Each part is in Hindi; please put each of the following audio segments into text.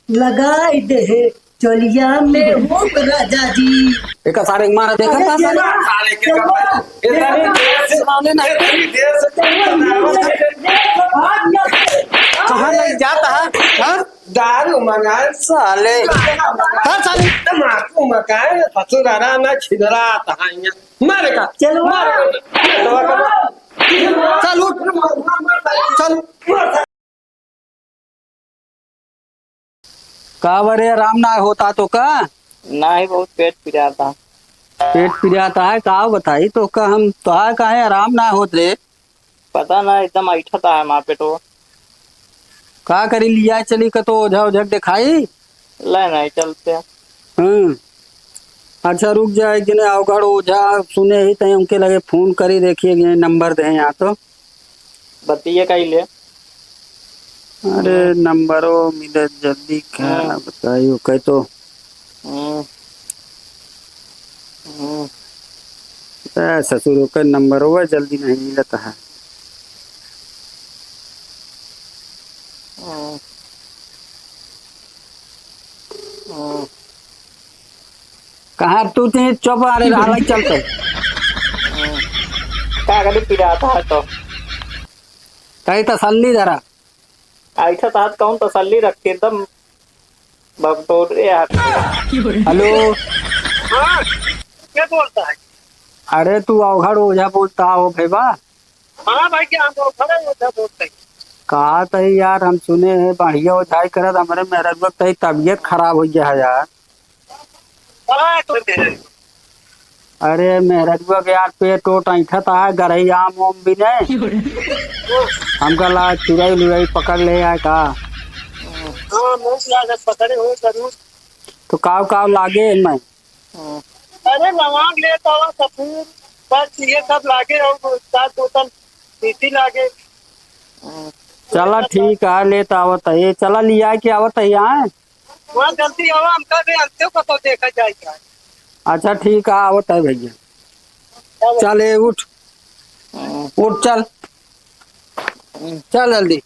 लगाई दे चोलिया में वो राजा जी। एक सारे मारा देखा था साले साले के इतनी देर से साले नहीं इतनी देर से कहाँ नहीं जाता है हाँ? दारू मंगाए साले हाँ साले तम्बाकू मकाए ससुरारा में छिदरा तहाइया मारेगा चलो चल उठ चल का बरे आराम ना होता तो का ना ही बहुत पेट पिरा था। पेट पिराता है का बताई तो का हम तो काहे आराम ना होत रे पता ना एकदम ऐठा था है पे तो का करी लिया चली का तो ओझा ओझा दिखाई ले नहीं चलते। अच्छा रुक जाए कि नहीं अवगढ़ ओझा सुने ही तय उनके लगे फोन करी देखिए कि नंबर दे यहाँ तो बतिए कहीं ले अरे नंबरो मिले जल्दी क्या बताइयो कह तो ससुर का नंबर हुआ जल्दी नहीं मिलता है कहाँ तू चुप अरे हाल चलते क्या कभी पिरा था तो कहीं तसल्ली जरा ऐठा था कौन तसल्ली रखती एकदम बकटोर यार। हेलो क्या बोलता है? अरे तू अवघड़ ओझा बोलता हो भैया हाँ भाई क्या हम खड़े होता बोलते कहा तही यार हम सुने हैं बढ़िया ओझाई करत हमारे मेरा वक्त तही तबीयत खराब हो गया है यार। अरे मेरा वक्त यार पेट ओट ऐठत है गरही आम ओम भी नहीं हमका ला चुराई लुराई पकड़ ले आए का हाँ मुँह पकड़े हो जरूर। तो काव लागे मैं अरे लवांग ले तो कपूर बस ये सब लागे और 4 बोतल मीठी लागे। चला ठीक है लेता आवत है चला लिया कि आवत है यहाँ वहाँ जल्दी आओ हम कर रहे अंत्यों को तो देखा जाएगा। अच्छा ठीक है आवत है भैया चले उठ उठ चल चल जल्दी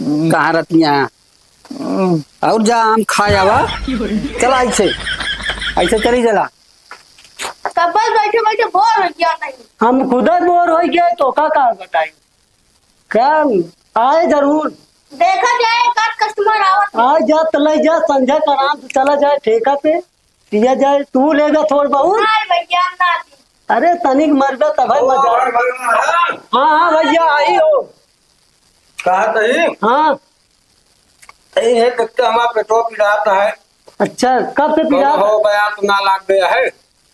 कहाँ रहती यहाँ और जा हम खाया वा चला ऐसे चली चला कपल बैठे बैठे बोर हो गया नहीं। हम खुद बोर हो गए तो का बताई क्या आए जरूर देखा जाए एक कस्टमर आवत आज जा तले जा संध्या का आराम से चला जाए ठेका पे पिया जाए तू लेगा थोड़ बहुत है भैया ना आती। अरे तनिक मरबे तब मजा। हाँ भैया आई हो कहा तही हाँ यही है देखते हमारा पेट्रोल पिराता है। अच्छा कब से तो पिरा हो गया तो ना लाग गया है।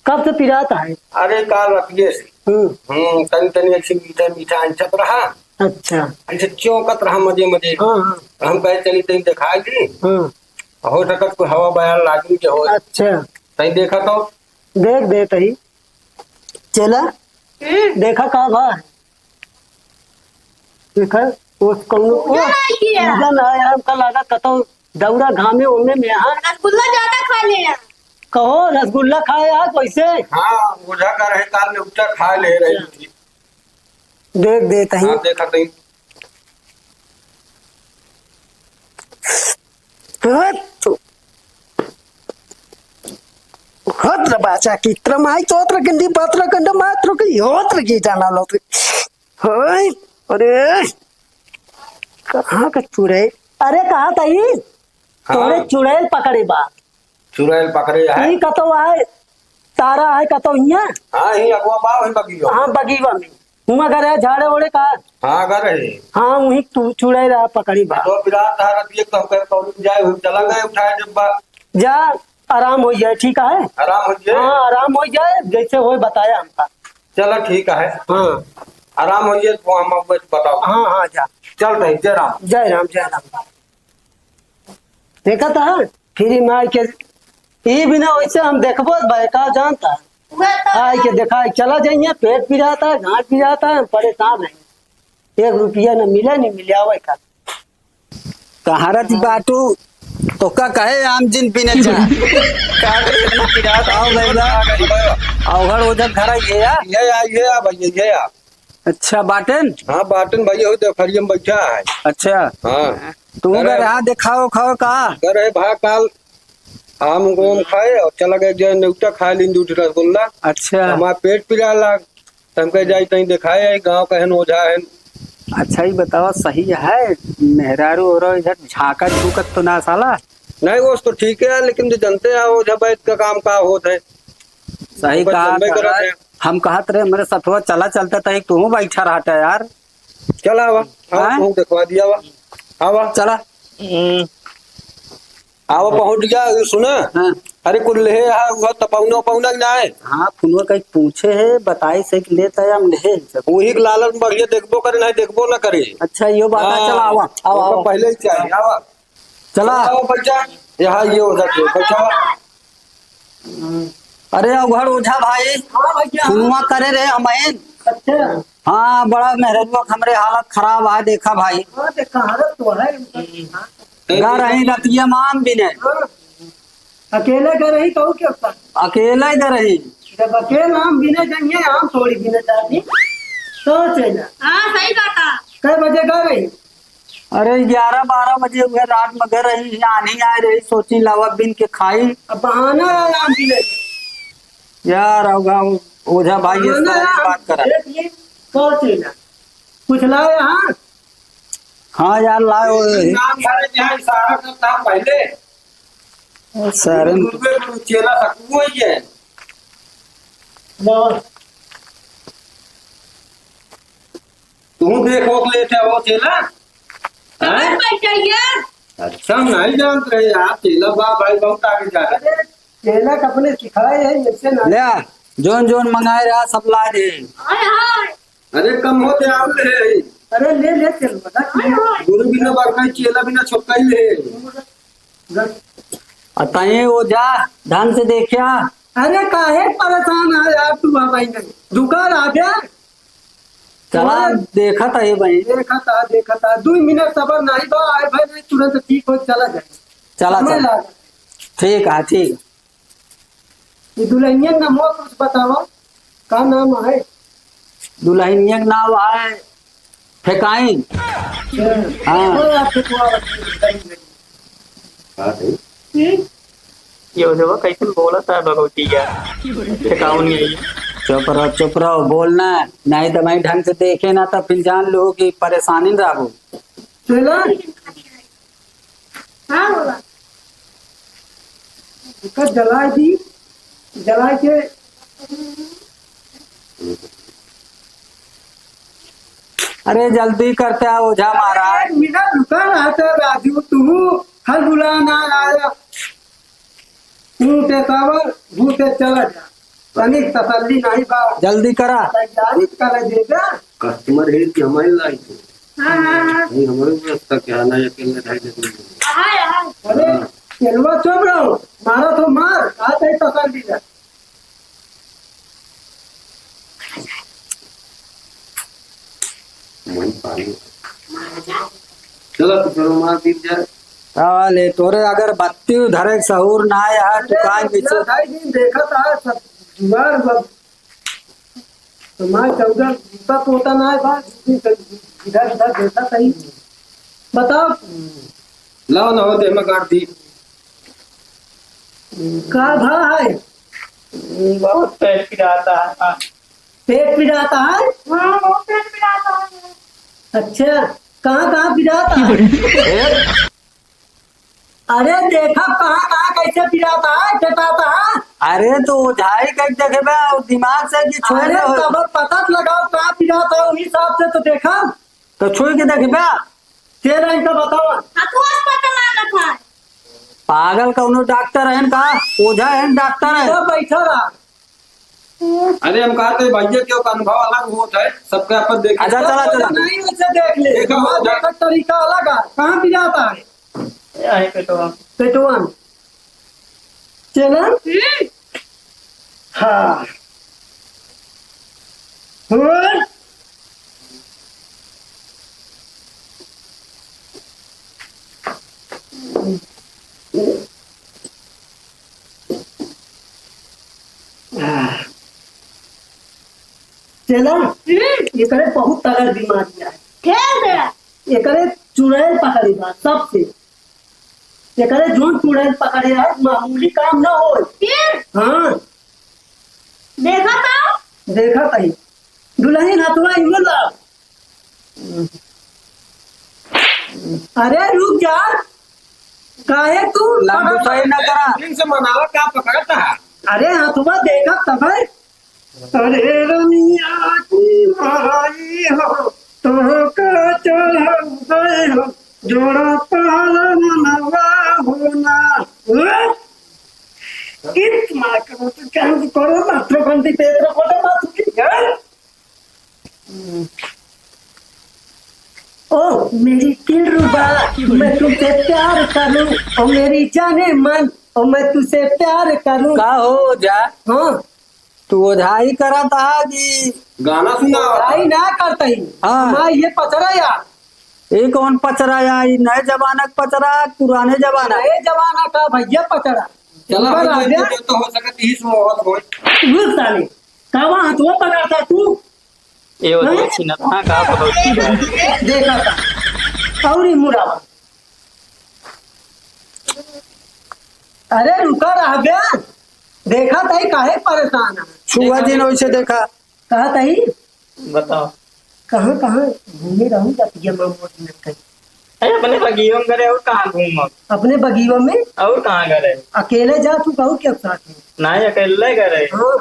कब से पिराता है अरे काल रखिए से तनी तनी ऐसे मीठा मीठा अंचत रहा अच्छा ऐसे चौंकत रहा मजे मजे। हाँ हाँ हम कहे चली तई दिखाई दी हाँ हो सकत कोई हवा बयान लागी के हो अच्छा तई देखा तो देख दे तही चला देखा कहाँ भा है देखा उसको सीजन है हमका लगा कतो दौरा घामे ओमे में यहाँ रसगुल्ला ज्यादा खा ले हैं। कहो रसगुल्ला खाए आज कैसे हाँ ओझा का रहे काल में उपचा खा ले रही थी। देख दे तही हाँ देखा तई होत्र बाचा की त्रमाई चोत्र गंदी पात्र कंड मात्र की होत्र की जाना लो होय अरे कहाँ का चुड़ैल अरे कहा तही तोरे चुड़ैल पकड़े बा चुड़ैल पकड़े है। ई कतो है तारा है कतो हिया हाँ ही अगवा बाव है बगियो। हाँ बगीवा में हुआ घर है झाड़े ओड़े का हाँ कर रहे हाँ वही तू चुड़ैल रहा पकड़ी बा तो पिरात है रखिए तो हम कहे कॉलेज जाए हुए चला गए उठाए डब्बा जा आराम हो जाए ठीक है आराम हो जाए। हाँ आराम हो जाए जैसे हो बताया हमका चलो ठीक है हाँ आराम हो जाए तो हम आपको बताओ। हाँ हाँ जा चल रही जय राम जय राम जय राम देखा था फिर मार के ये बिना वैसे हम देखबो का जानता वह तो आई के देखा चला जाइए पेट पी जाता है घाट पी जाता है परेशान है 1 रुपया न मिले नहीं मिले आवे का कहाँ रहती बाटू तो का कहे आम जिन पीने अवघड़ ओझा घर ये ये आ भैया ये आ अच्छा बाटन। हाँ बाटन भैया हो देखरिया में बैठा है। अच्छा हाँ तू अरे। कर यहाँ दिखाओ खाओ का। कर रहे भा काल आम गोम खाए और चला गए जो न्यूटा खाए लीन दूठ रसगुल्ला। अच्छा हमारा पेट पिरा लाग तम कह जाई तई दिखाए गांव कहन ओझा है। अच्छा ही बताओ सही है मेहरारू और इधर झाका झूकत तो ना साला। नहीं वो तो ठीक है लेकिन जो जनते हैं ओझा बैठ का काम का होता है। सही बस कहा जनबे करत है। हम कहत रहे मेरे सतवा चला चलता था एक तू बैठा रहता यार। चला आवा हाँ? हाँ दिखवा दिया वा आवा चला। आवा पहुंच गया सुना। हाँ अरे कुल ले वो तपौना पौना ना है। हाँ फोनवा कहीं पूछे है बताई से कि लेता है हम ले वही के लालन बढ़िया देखबो करे नहीं देखबो ना करे। अच्छा यो बात है, चला आवा आओ ओका आओ पहले ही चाहिए आवा चला। आओ बच्चा यहाँ ये हो जाते बैठा। अरे अघड़ ओझा भाई हाँ भैया। फोनवा करे रे हमें। अच्छा हाँ बड़ा मेहरबा हमरे हालत खराब है देखा भाई। हाँ तो कहावत तो है। गा रही रतिया माम भी नहीं हाँ, अकेले कर रही कहूँ क्या कर? अकेला इधर रही। जब अकेले आम गिने जाएंगे आम थोड़ी गिने जाती सोच है ना। हाँ सही काका। कै बजे कर रही? अरे 11-12 बजे हुए रात में घर रही आनी आ रही सोची लावा बिन के खाई। अब बहाना है आम गिने यार होगा ओझा भाई इस तरह की बात करा। सोच है ना कुछ लाए। हाँ हाँ यार लाओ नाम सारे जहाँ इशारा करता है पहले सारे गुरुवे चेला सकू ही है। लो, तू देखो ले थे वो चेला कब बैठिए? अच्छा नहीं जानते रहे यार चेला बा भाई बहुत आगे जा रहे। अरे केला कपड़े सिखाए है ऐसे ना। ले जोन जोन मंगाए रहा सब ला दे। हाय हाय अरे कम होते आओ ले अरे ले ले चल बता हाय हाय। गुरु बिना बरका चेला बिना छोटका ही ले। अतए ओझा ढंग से देखिया। अरे काहे परेशान है यार तू भाई नहीं दुकान आ गया। चला देखा था ये भाई। देखा था 2 मिनट सबर नहीं बा आए भाई नहीं तुरंत ठीक हो चला जाए। चला समय चला लागा। ठीक है ठीक। ये दुल्हनिया नाम हो कुछ बतावा का नाम है? दुल्हनिया का नाम है फेकाइन। हाँ कोई आपको कुआ बताइए। ये जो कैसे बोला था भगवती का ठेकाउन नहीं। चुप रहो बोलना नहीं तो मैं ढंग से देखे ना तो फिर जान लो कि परेशानी में रहो। चला हाँ बोला। इसका जलाए दी जलाए के अरे जल्दी करते आओ ओझा महाराज। 1 मिनट रुका रहा था राजू तू हर बुलाना आया तू ते कावर भूते चला जा तनिक तसल्ली नहीं बा जल्दी करा। तैयारी कर देगा। कस्टमर है कि हमारी लाई हाँ हाँ हाँ। नहीं हमारे व्यवस्था क्या ना अकेले ढाई देते। हाय हाय। अरे चलवा चुप रहो मारा तो मार आते ही तसल्ली जा। मन पानी चलो तो चलो मार दीप जाए। ले तोरे अगर बत्ती धरे सहूर ना आया तो काहे पीछे। 2 दिन देखा था सब जुगाड़ तो मैं 14 जूता तोता ना है बात इधर उधर देखा कहीं बताओ लाओ ना होते मैं काट दी। का भा है? बहुत पेट पिराता है। हाँ। पेट पिराता है? हाँ वो पेट पिराता है। अच्छा कहाँ कहाँ पिराता है? अरे देखा कहाँ कहाँ कैसे पिराता है टटाता है? अरे तो ओझाई कहीं देखे बे दिमाग से कि छोड़ अरे दे खबर पता तो लगाओ कहाँ पिराता है उस हिसाब से तो देखा तो छुई के देखे बे। तेरा इनका बताओ। आपको अस्पताल आना था। पागल कौनो डॉक्टर है का ओझा है डॉक्टर है। तो बैठा रहा। अरे हम कहते भैया क्यों का अनुभव अलग होता है सबका अपन देखे। अच्छा चला चला। नहीं वैसे देख ले देखा हो, देखा तरीका अलग है कहाँ पिराता है यही पेटवा पेटवा में चला। हाँ और चला ये करे बहुत तगड़ बीमारी है। खेल दे ये करे चुड़ैल पकड़ी बा सबसे। ये करे झूठ चुड़ैल पकड़े है मामूली काम ना हो। फिर हाँ देखा था देखा कहीं दुल्हन हाथवा इमर ला। अरे रुक जा काहे तू लंबू सही न करा। पुलिस से मनावा का पकड़ता है। अरे हाथवा देखा तब है। अरे रमिया की माई हो तो का चढ़ गए हो जोड़ा पाल मनवा होना। इतना करो तो क्या करो मात्र बंदी पेत्र कोटे मात्र की यार। ओ मेरी दिलरुबा मैं तुमसे प्यार करूं और मेरी जाने मन और मैं तुझसे प्यार करूं। का हो जा हाँ तू ओझाई करा था जी। गाना सुना लड़ाई ना करते ही। हाँ। मैं ये पचरा यार ये कौन पचरा या ये नए जमाना का पचरा पुराने जमाना। नए जमाना का भैया पचरा। चला ऊपर आ जा। जो तो हो सके 30 मोहत हो। तू साले कावा हाथवा पकड़ता तू ये वो छीना था का भगवती देखा था और ही मुरावा। अरे रुका रहा गया देखा था ही काहे परेशान है। छुआ दिन वैसे देखा। कहा था ही बताओ। कहाँ कहाँ घूमे रहूं जाती है मामू की कहीं अरे अपने बगीचों में करे और कहाँ घूम अपने बगीवा में और कहाँ करे अकेले जा तू कहूँ क्या साथ में। ना ही अकेले करे। हाँ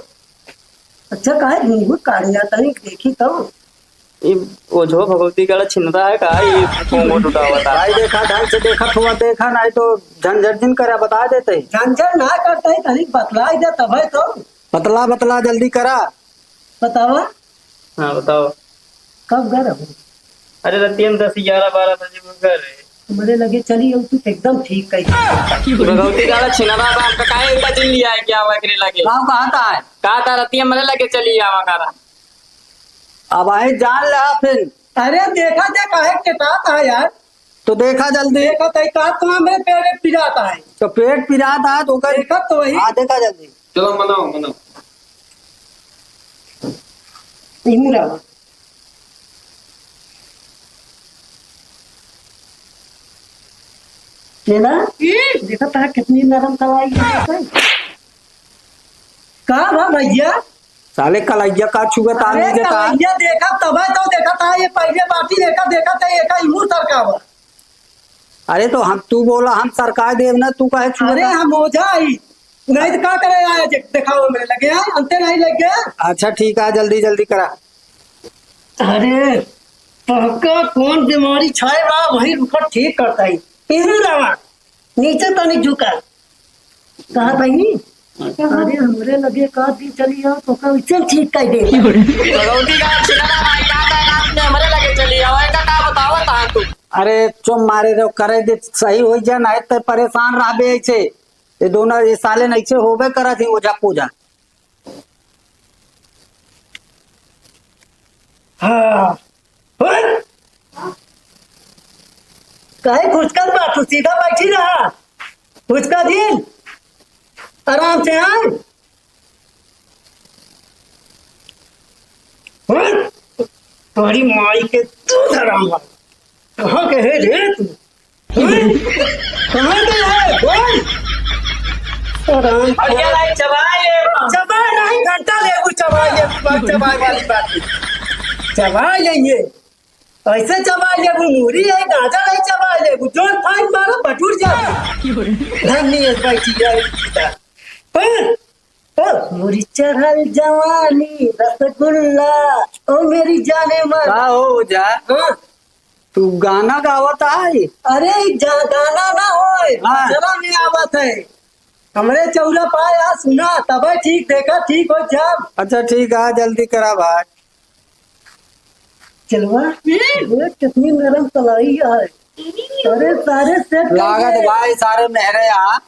अच्छा काहे घूंघू काढ़ जाता है देखी तो ये वो जो भगवती का छिनता है का ये घूंघट उठावा था। भाई देखा ढंग से देखा हुआ देखा नहीं तो झंझट दिन करा बता देते। झंझट ना करता है तनिक बतला दे तब है तो बतला बतला जल्दी करा। बतावा हाँ बताओ। कब घर हूँ अरे रतिया में 10 11 12 बजे वो घर है। मुझे लगे चली अब तू एकदम ठीक कही। भगवती का छिना था हमका काहे का चिन लिया है क्या हुआ करे लगे गाँव कहाँ था है। कहा था रतिया मरे लगे चली आवा करा। अब आए जान ला फिर। अरे देखा जा काहे केटा था यार। तो देखा जल्दी। देखा था का तो मेरे पेट पिराता है। तो पेट पिरा था तो कर। देखा तो वही हाँ देखा जल्दी। चलो मनाओ मनाओ। मुरावा लेना देखा था कितनी नरम कलाई है। कहा भा भैया साले कलैया का छुआ तानी अरे देता। कलैया देखा तब है तो देखा था ये पहले बाटी देखा था ये का इमू सरका हुआ। अरे तो हम तू बोला हम सरकार देव ना तू कहे छुआ। अरे हम ओझा आई नहीं तो क्या करे आया दिखाओ मेरे लगे हैं अंते नहीं लग गया। अच्छा ठीक है जल्दी जल्दी करा। अरे पक्का कौन बीमारी छाए बा वही रुका ठीक करता है। इधर लावा नीचे तो नहीं झुका कहा भाई। अरे हमरे लगे का दिन चली आओ तो का चल ठीक कर दे। भगवती का छिना था भाई का रात में हमारे लगे चली आवा का का बताओ ता तू। अरे चुम मारे रो करे दे सही हो जा नहीं तो परेशान रहबे ऐसे। ये दोनों ये साले नहीं से होबे करा थी ओझा पूजा। हाँ काहे घुसकर बात सीधा बैठी रहा घुसका दिन आराम से आए। तुम्हारी माई के तू धराम कहाँ के है रे तू कहाँ के है बोल। आराम बढ़िया लाइट चबाए चबा नहीं घंटा ले चबा वाली बात चबा लेंगे ऐसे चबा ले मूरी है गांजा नहीं चबा ले जो फाइन मारो बटूर जाए धन्य बैठी जाए। मोरी चढ़ल जवानी रसगुल्ला ओ मेरी जाने मन। का हो ओझा हाँ तू गाना गावत है। अरे गाना ना होए हाँ। चला में आवत है हमरे चौरा पाया सुना तब ठीक देखा ठीक हो जा। अच्छा ठीक है जल्दी करा भाई। चलवा ये कितनी नरम कलाई है। अरे सारे सेट लागत भाई सारे मेहरे यहाँ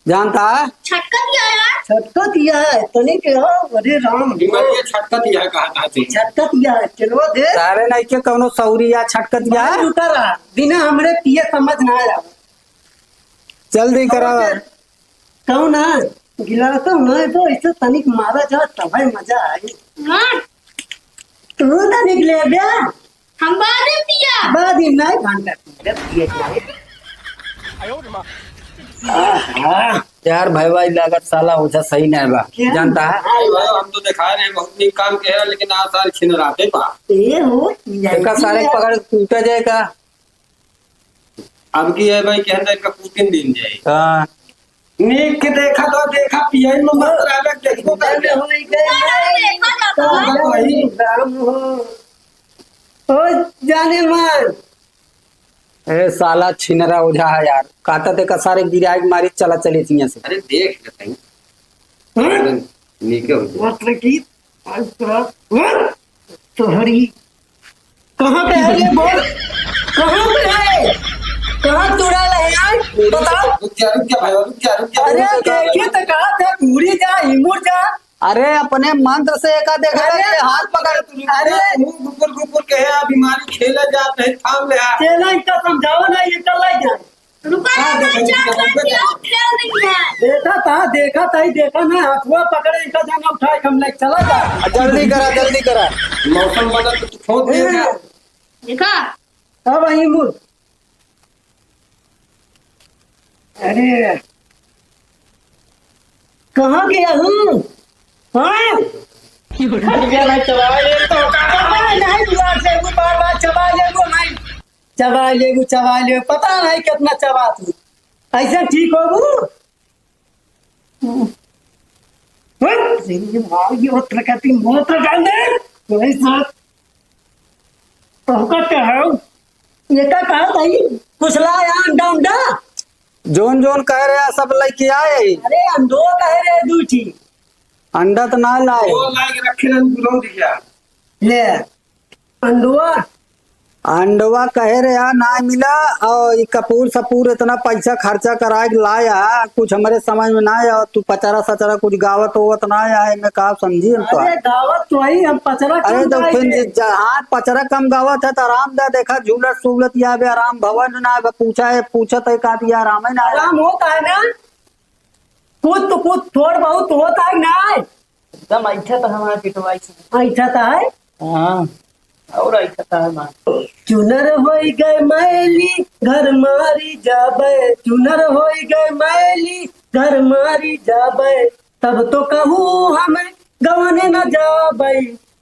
जानता है। छटका दिया यार छटका दिया है तने के हो। अरे राम बीमारी छटका दिया है कहा था छटका दिया है चलवा दे सारे नहीं के कौनो सौरी या छटकत गया है। रुका रहा बिना हमरे पिए समझ ना आया। जल्दी करा। कहूँ ना गिलाता ना तो ऐसे तनिक मारा जा तब मजा आए। हाँ तू ना निकले बे हम बाद में पिया बाद ही नहीं घंटा यार भाई भाई लागत साला ओझा सही नहीं बा क्या? जानता है भाई भाई हम तो दिखा रहे हैं बहुत नीक काम किया है, लेकिन आज साल छिन रहे बा ये हो इसका सारे पकड़ टूटा जाएगा। अब की है भाई के अंदर का कुकिंग दिन जाए हाँ नीक के देखा तो देखा पियाई में मत रहा देखो पहले हो गए देखा जाता है वही राम हो जाने मन ए साला छिनरा ओझा है यार कहता थे का सारे गिराए के मारी चला चले यहाँ से। अरे देख लेते हैं नीके हो जाए वस्त्र की तोहरी कहाँ पे है ये बोल कहाँ पे है कहाँ तुड़ा रहे यार बताओ रुक जा भाई रुक जा अरे देखिए तो कहा था पूरी जा हिमुर जा अरे अपने मंत्र से एका देखा अरे, ये हाथ पकड़ अरे मुंह गुपुर गुपुर के है बीमारी खेला जात है थाम ले आ चला इतना समझाओ ना ये चला जाए रुपया नहीं चाहिए खेल नहीं है देखा था ही देखा ना हथुआ पकड़े इनका जाना उठाए हम लोग चला जा जल्दी करा मौसम बदल तो तू खोद देगा देखा अब हिमुर अरे कहाँ गया हूँ हाँ चबा ले पता नहीं कितना चबा तू ऐसा ठीक हो प्रकृति मोत्र डाले ये क्या कहा था कुछ लाया अंडा उंडा जोन जोन कह रहे हैं सब लेके आए अरे अंडो कह रहे दूठी अंडा तो ना लाए वो लाइक रखे ना बुलाओ दिखा ले अंडुआ अंडवा कहे रहे यार ना मिला और ये कपूर सपूर इतना पैसा खर्चा करा के लाया कुछ हमारे समझ में ना आया तू पचारा सचारा कुछ गावत होवत ना आया मैं कहा समझी हम तो अरे गावत तो ही हम पचरा अरे क्यों तो गाए फिर थे? जहाँ पचरा कम गावत है तो आराम दा देखा झूलत सूलत या भी आराम भवन ना पूछा है पूछत है का दिया आराम है ना आया। आराम होता है ना कुछ तो कुछ थोड़ बहुत होता है ना एकदम ऐसा तो हमारा पिटवाई से ऐसा था है हाँ और ऐसा था हमारा चुनर होई गए मैली घर मारी जाबे चुनर होई गए मैली घर मारी जाबे तब तो कहूँ हमें गवाने न जाबे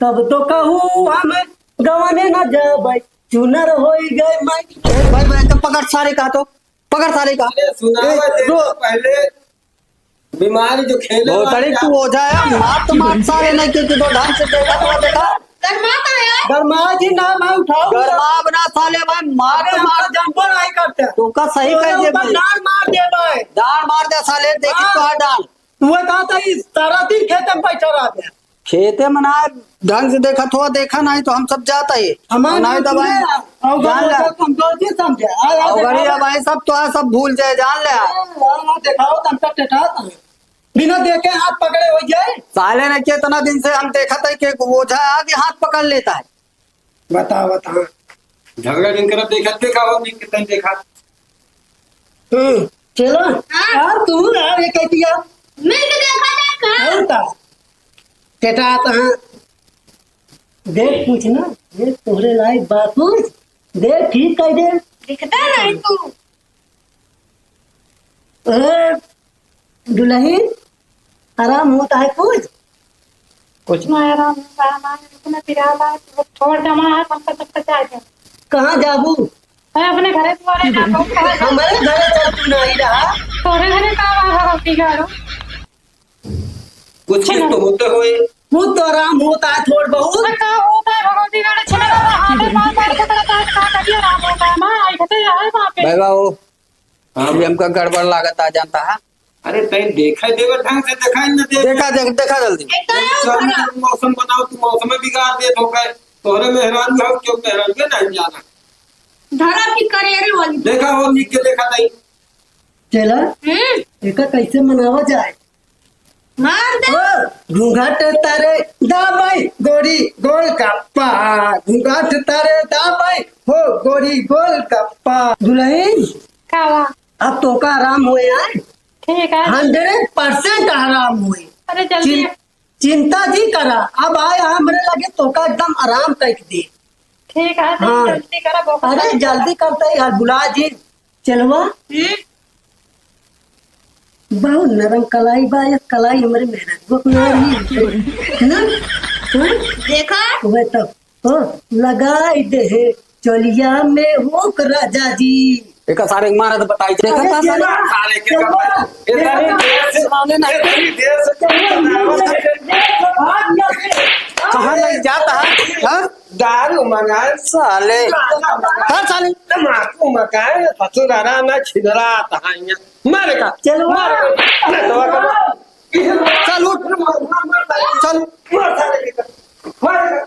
तब तो कहूँ हमें गवाने न जाबे चुनर होई गए मैली भाई भाई तो पकड़ सारे का तो पकड़ सारे का अरे सुनावा देखो पहले बीमारी जो खेले वो तड़ी तू हो जाए मात सारे नहीं क्योंकि तो ढंग से देखा तो देखा गरमाता है गरमा जी नाम है उठाओ गरमा बना साले भाई मार अरे मार जंपर नहीं करते तू का सही कर दे भाई डाल मार दे भाई डाल मार दे साले देखी तो हाथ डाल तू कहा था इस सारा दिन खेत में बैठा रहा था खेते में ना ढंग से देखा थोड़ा देखा नहीं तो हम सब जाता ही नहीं तो भाई जान ले कमजोर जी समझे गड़िया भाई सब तो है सब भूल जाए जान ले दिखाओ तुम तक टेटा बिना देखे हाथ पकड़े हो जाए साले ने कितना दिन से हम देखा था कि ओझा आगे हाथ पकड़ लेता है। बता बता झगड़ा दिन कर देखा हो नहीं कितना देखा चलो यार तू यार ये कहती है मिल के देखा जाए होता टेटा आता देख पूछ ना देख तोहरे लायक बात पूछ देख ठीक कह दे दिखता नहीं तू दुल्हन आराम होता है कुछ कुछ ना आराम अपने पिराला छोड़ जमा है पंखा तक जाए कहाँ जाबू मैं अपने घरे तुम्हारे हमारे घरे चल तू नहीं रहा तोरे घरे का होती गाड़ो कुछ चीज तो होते हुए खुद तो आराम होता है थोड़ बहुत का होता है भगवती गाड़े छना हाथ मार मार के करता है का करिए आराम होता है मां आई खते है वहां पे भाई बाबू अभी हमका गड़बड़ लागत आ जाता है। अरे तय देखा देवर ढंग से देखा न दे देखा जल्दी मौसम बताओ तू मौसम में बिगाड़ दे तो कह तोहरे मेहरान हो क्यों मेहरान के नहीं जाना धरा की करेरी वाली देखा हो निक के देखा नहीं चला एका कैसे मनावा जाए मार दे घूंघट तारे दाबाई गोरी गोल कप्पा घूंघट तारे दाबाई हो गोरी गोल कप्पा दुल्हन कावा अब तो का आराम हुए यार ठीक है 100% आराम हुए अरे जल्दी चिंता जी करा अब आए हमरे लगे तो का एकदम आराम कर दे। ठीक है हाँ। जल्दी करा बहुत अरे जल्दी करते यार बुला जी चलवा बहुत नरम कलाई बा ये कलाई हमारे मेरे वो ना देखा वह तब हो लगाई दे है चलिया में हो राजा जी। एक सारे मारा तो बताई थे अरे चला, साले के चलवा, इतनी देर से सामने नहीं इतनी देर से कहाँ लग जाता है हाँ? दारू मंगाए साले हाँ साले तम्बाकू मकाए ससुरारा में छिदरा तहाइया मारे का चलवा चल उठ चल मार साले के मार